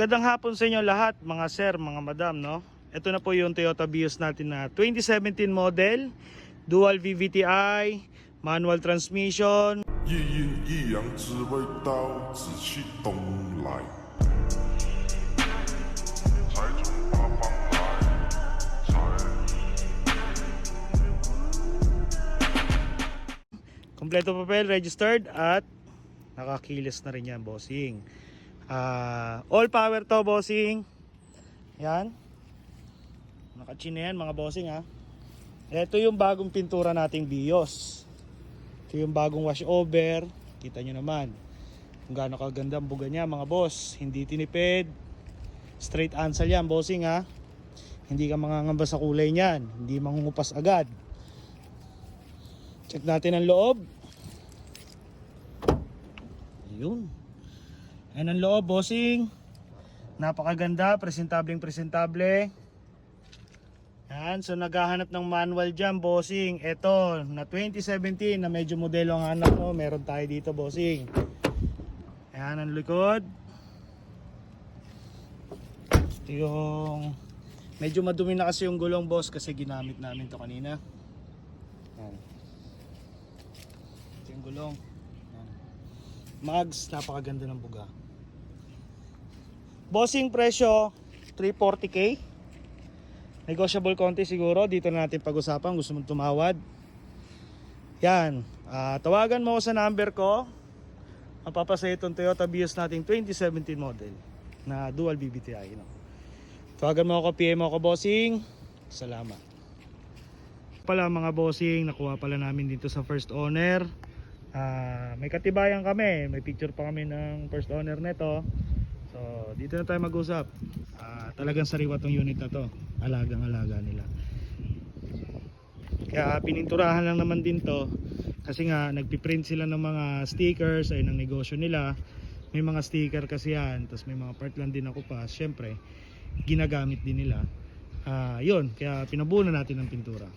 Magandang hapon sa inyo lahat, mga sir, mga madam, no? Ito na po yung Toyota Vios natin na 2017 model, dual VVTi, manual transmission. 一阴一阳之谓道，紫气东来。财从八方来，财。Kompleto papel, registered at nakakilis na rin yan, bossing. All power to, bossing. Yan. Nakachin na yan, mga bossing, ha. Ito yung bagong pintura nating Vios. Ito yung bagong wash over. Kita nyo naman kung gaano kaganda ang buga niya, mga boss. Hindi tinipid. Straight answer yan, bossing, ha. Hindi ka mangangamba sa kulay niyan. Hindi mangungupas agad. Check natin ang loob. Ayun. Ayan ang loob, bossing. Napakaganda, presentableng presentable. Yan, so naghahanap ng manual dyan, bossing. Ito, na 2017 na medyo modelo ang hanap mo. Meron tayo dito, bossing. Ayan ang likod. Ito yung medyo madumi na kasi yung gulong, boss, kasi ginamit namin to kanina. Ayan. Ito yung gulong. Ayan. Mags, napakaganda ng buga. Bossing, presyo 340k. Negotiable konti siguro. Dito na natin pag-usapan. Gusto mong tumawad, yan, tawagan mo ako sa number ko. Mapapasaya itong Toyota Vios nating 2017 model na dual VVTi, no? Tawagan mo ako, PM mo ako, bossing. Salamat pala, mga bossing. Nakuha pala namin dito sa first owner. May katibayan kami. May picture pa kami ng first owner nito. So dito na tayo mag-usap. Talagang sariwa tong unit na to. Alagang alaga nila. Kaya pininturahan lang naman din to. Kasi nga nagpiprint sila ng mga stickers ay ng negosyo nila. May mga sticker kasi yan. Tapos may mga part lang din ako pa. Siyempre ginagamit din nila. Yun, kaya pinabuo na natin ng pintura.